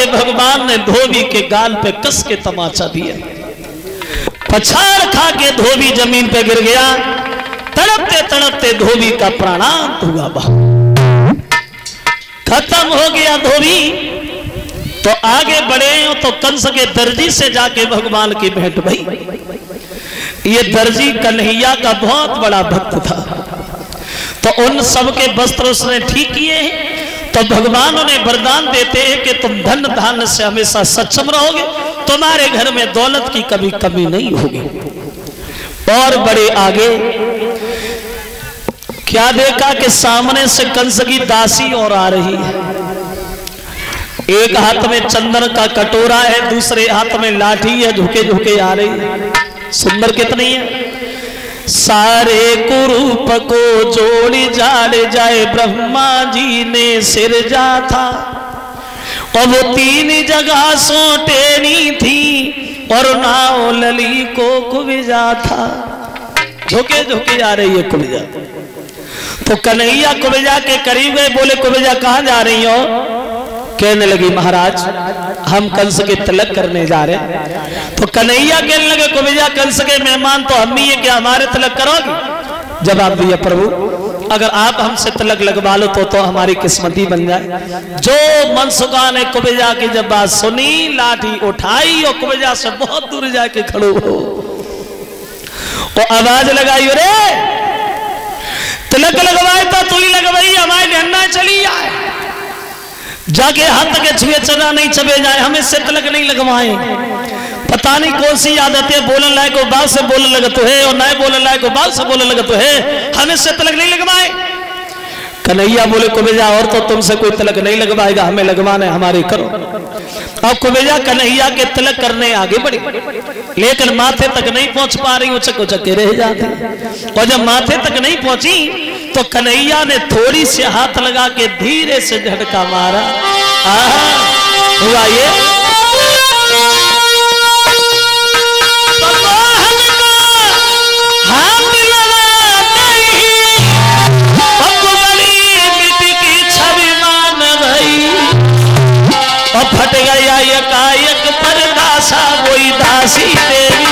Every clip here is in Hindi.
के भगवान ने धोबी के गाल पे कस के तमाचा दिया। पछाड़ खा के धोबी जमीन पे गिर गया। तड़पते तड़पते धोबी का प्राणांत हुआ। खत्म हो गया धोबी। तो आगे बढ़े तो कंस के दर्जी से जाके भगवान की भेंट भई। ये दर्जी कन्हैया का बहुत बड़ा भक्त था। तो उन सब के वस्त्र उसने ठीक किए हैं। तो भगवान उन्हें वरदान देते हैं कि तुम धन धान्य से हमेशा सक्षम रहोगे, तुम्हारे घर में दौलत की कभी कमी नहीं होगी। और बड़े आगे क्या देखा कि सामने से कंस की दासी और आ रही है। एक हाथ में चंदन का कटोरा है, दूसरे हाथ में लाठी है, झुके झुके आ रही है। सुंदर कितनी है। सारे कुरूप को जोड़ी जाड़ जाए ब्रह्मा जी ने सिरजा था। और वो 3 जगह सोटेनी थी और नाव लली को कुबिजा था। झुके झुके आ रही है कुबिजा। तो कन्हैया कुबिजा के करीब गए, बोले कुबिजा कहाँ जा रही हो। कहने लगी महाराज हम कंस के तिलक करने जा रहे हैं। तो कन्हैया कहने लगे कुबिजा कंस के मेहमान तो हम ही है, क्या हमारे तिलक करोगे। जवाब दिया प्रभु अगर आप हमसे तिलक लगवा लो तो हमारी किस्मत ही बन जाए। जो मनसुखा ने कुबिजा की जब बात सुनी, लाठी उठाई और कुबिजा से बहुत दूर जाके खड़ो हो और आवाज लगाई, अरे तिलक लगवाए तो तू ही लगवाई, हमारे नन्ना चली आए। जाके हाथ के छुए चना नहीं चबे जाए, हमें से तिलक नहीं लगवाए। पता नहीं कौन सी आदत है, बोलने लायक को बात से बोलने लगे तो है और नए बोलने लायक को बात से बोलने लगे तो है, हमें से तिलक नहीं लगवाए। कन्हैया बोले कुबिजा और तो तुमसे कोई तिलक नहीं लगवाएगा, हमें लगवाना है, हमारे करो। अब कुबिजा कन्हैया के तिलक करने आगे बढ़ी, लेकिन माथे तक नहीं पहुंच पा रही, उचक उचक के रह जाते। और जब माथे तक नहीं पहुंची तो कन्हैया ने थोड़ी सी हाथ लगा के धीरे से झटका मारा। हुआ ये फट गया एकाएक परदासा, वही दासी तेरी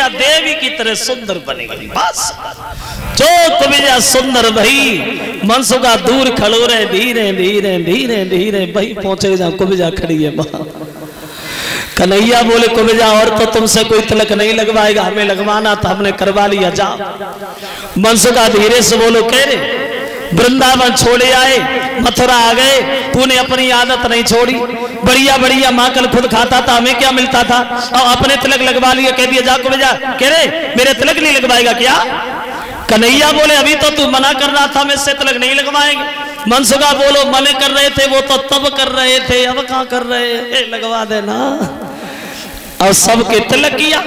देवी की तरह सुंदर बनेगी। बस जो कुबिजा सुंदर भई मनसुखा दूर खड़ो रहे, धीरे धीरे धीरे धीरे भाई पहुंचे जा कुबिजा खड़ी है। कन्हैया बोले कुबिजा और तो तुमसे कोई तिलक नहीं लगवाएगा, हमें लगवाना था, हमने करवा लिया, जाओ। मनसुखा धीरे से बोलो कह रहे वृंदावन छोड़े आए, मथुरा आ गए, तूने अपनी आदत नहीं छोड़ी। बढ़िया बढ़िया माखन खुद खाता था, हमें क्या मिलता था, और अपने तिलक लगवा लिया। कह दिया जा कुबिजा, कह रहे मेरे तिलक नहीं लगवाएगा क्या। कन्हैया बोले अभी तो तू मना कर रहा था, मैं इससे तिलक नहीं लगवाएंगे। मनसुखा बोलो मने कर रहे थे वो तो तब कर रहे थे, अब कहाँ कर रहे हैं, लगवा देना। और सबके तिलक किया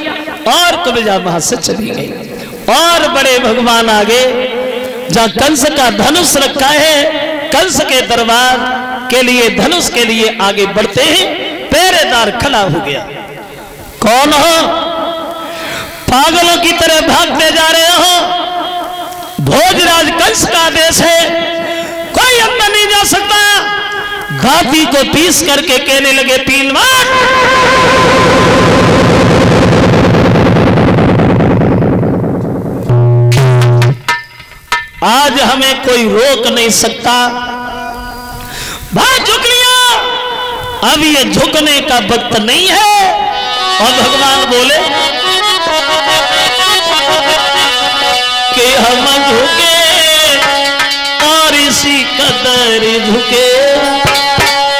और कुबिजा वहां से चली गई। और बड़े भगवान आगे जहाँ कंस का धनुष रखा है, कंस के दरबार के लिए धनुष के लिए आगे बढ़ते हैं। पहरेदार खड़ा हो गया, कौन हो, पागलों की तरह भागते जा रहे हो, भोजराज कंस का आदेश है, कोई अंदर नहीं जा सकता। घाटी को पीस करके कहने लगे पीलवान, आज हमें कोई रोक नहीं सकता। भाई झुक लिया, अब ये झुकने का वक्त नहीं है। और भगवान बोले कि हम झुके और इसी कदर झुके,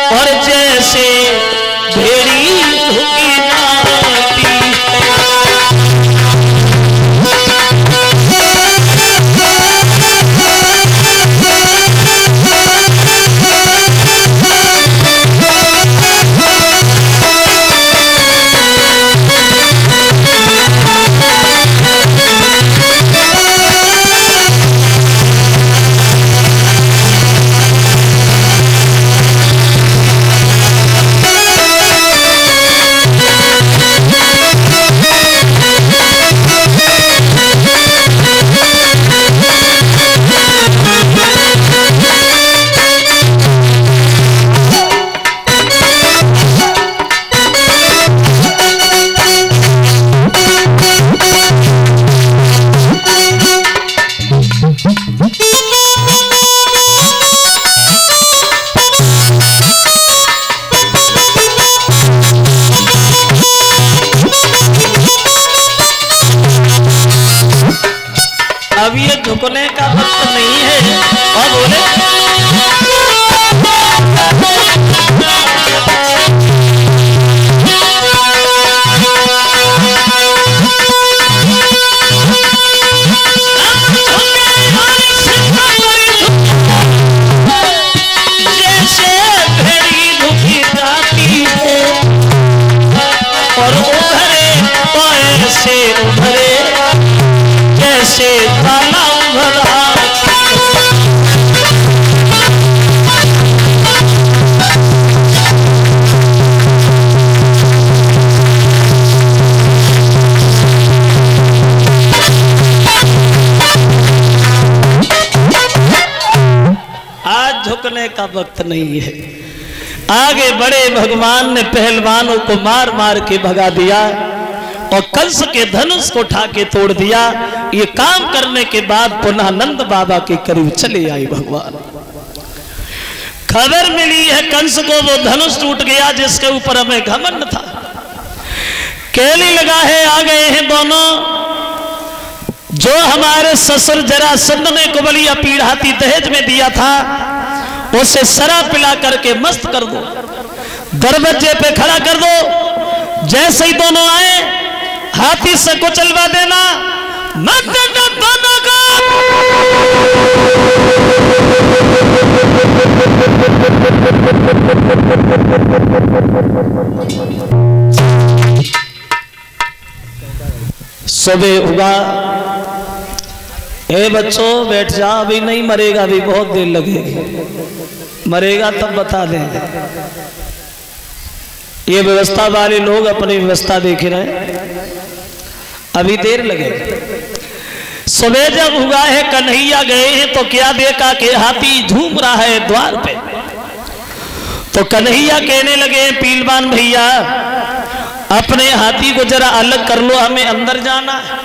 और जैसे भेड़ी झुकी नाती का वक्त नहीं है। आगे बड़े भगवान ने पहलवानों को मार मार के भगा दिया और कंस के धनुष को उठा के तोड़ दिया। ये काम करने के बाद पुनः नंद बाबा के करीब चले आए भगवान। खबर मिली है कंस को वो धनुष टूट गया जिसके ऊपर हमें घमंड था। केली लगा है, आ गए हैं दोनों। जो हमारे ससुर जरासंध ने कुबलिया पीड़ हाथी दहेज में दिया था उसे शराब पिला करके मस्त कर दो, दरवाजे पे खड़ा कर दो। जैसे ही दोनों आए हाथी से कुचलवा देना, मत दोनों को। सुबह हुआ, ए बच्चों बैठ जा, अभी नहीं मरेगा, अभी बहुत देर लगेगी, मरेगा तब बता देंगे। ये व्यवस्था वाले लोग अपनी व्यवस्था देख रहे हैं, अभी देर लगेगी। सुबह जब हुआ है कन्हैया गए हैं तो क्या देखा कि हाथी झूम रहा है द्वार पे। तो कन्हैया कहने लगे पीलवान भैया अपने हाथी को जरा अलग कर लो, हमें अंदर जाना है।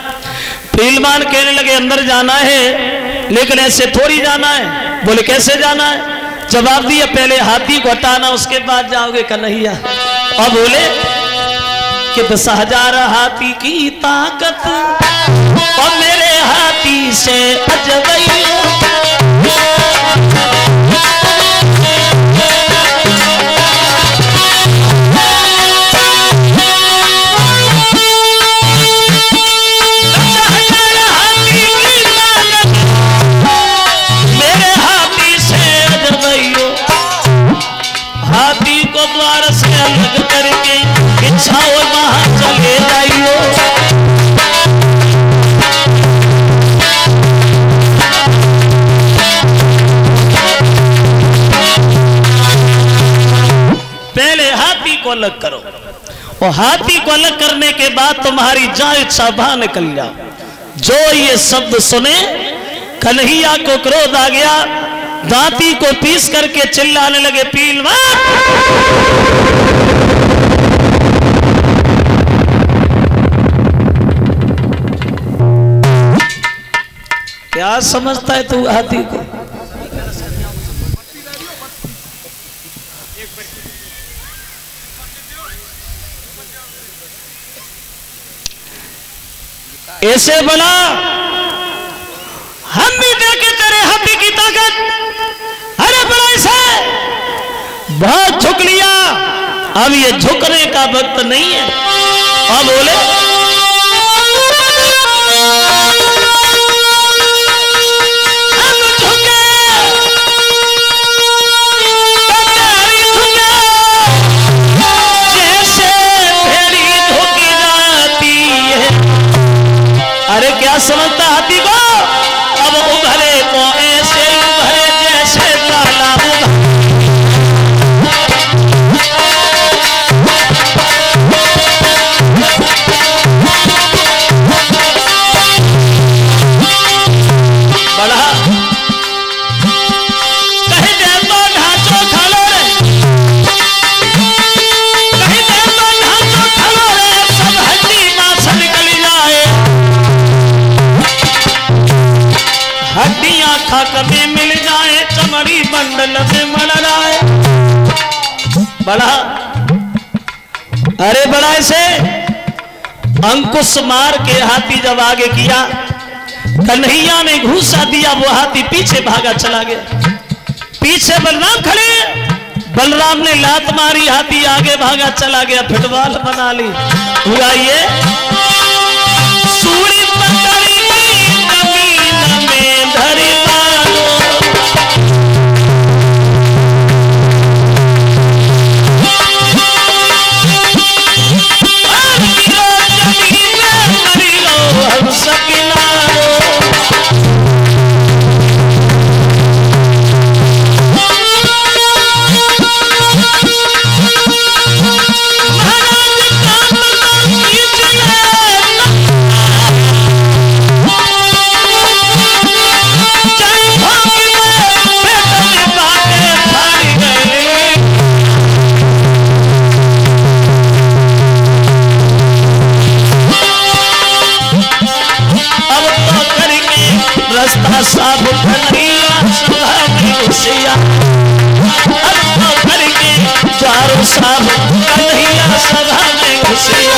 पीलवान कहने लगे अंदर जाना है लेकिन ऐसे थोड़ी जाना है। बोले कैसे जाना है? जवाब दिया पहले हाथी को हटाना उसके बाद जाओगे कन्हैया। और बोले कि 10,000 हाथी की ताकत और मेरे हाथी से अजबई। हाथी को द्वार से अलग करके इच्छाओ वहां चले जाइयो। पहले हाथी को अलग करो और हाथी को अलग करने के बाद तुम्हारी जहां इच्छा वहां निकल जाओ। जो ये शब्द सुने कन्हैया को क्रोध आ गया, दांती को पीस करके चिल्लाने लगे पीलवान। क्या समझता है तू हाथी को? ऐसे बोला हम भी देखे तेरे हाथी की ताकत। अरे बड़ा ऐसे बहुत झुक लिया, अब ये झुकने का वक्त नहीं है। अब बोले हम झुके जैसे भेड़ी झुक जाती है। अरे क्या समझता हाथी को? अब उभरे को ऐसे उभरे जैसे तालाब बढ़ा। कहीं दे तो ढांचो खालो रे, कहीं दे तो ढांचो खालो रे, सब हड्डी मांस निकल जाए। हड्डियां खाक में मिल जाए, चमड़ी बंडल में मर जाए। बड़ा अरे बड़ा ऐसे अंकुश मार के हाथी जब आगे किया, कन्हैया ने घूसा दिया, वो हाथी पीछे भागा चला गया। पीछे बलराम खड़े, बलराम ने लात मारी, हाथी आगे भागा चला गया, फुटबॉल बना ली। हुआ ये सूरी पकड़ी जमीन में धरी मारो। जमीन में धरी लो हम सकिनारो। महाराज काम खींच ले यादव साहब कन्हैया सभा में घुसिया।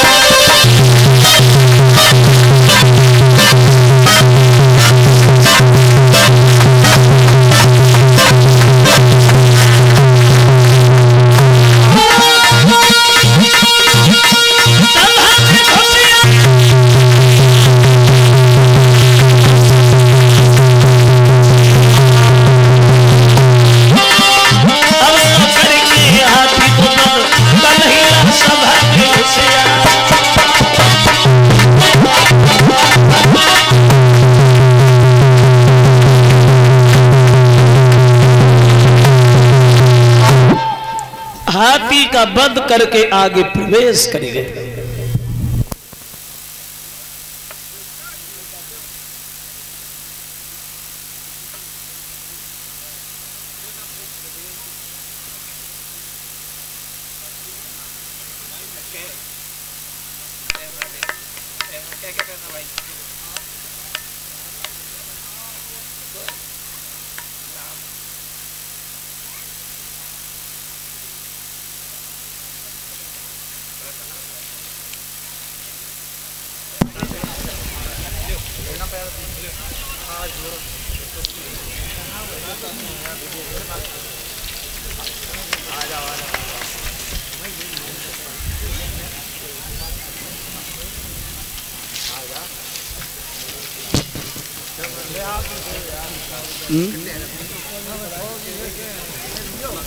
हाथी का वध करके आगे प्रवेश करेंगे।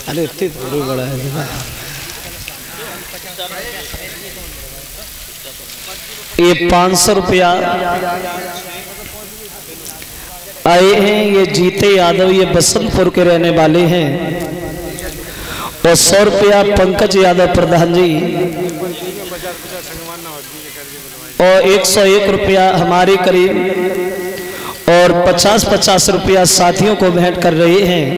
अरे इतनी थोड़ी बड़ा है। ये 500 रुपया आए हैं। ये जीते यादव, ये बसंतपुर के रहने वाले हैं। और 100 रुपया पंकज यादव प्रधान जी। और 101 रुपया हमारे करीब और 50-50 रुपया साथियों को भेंट कर रहे हैं।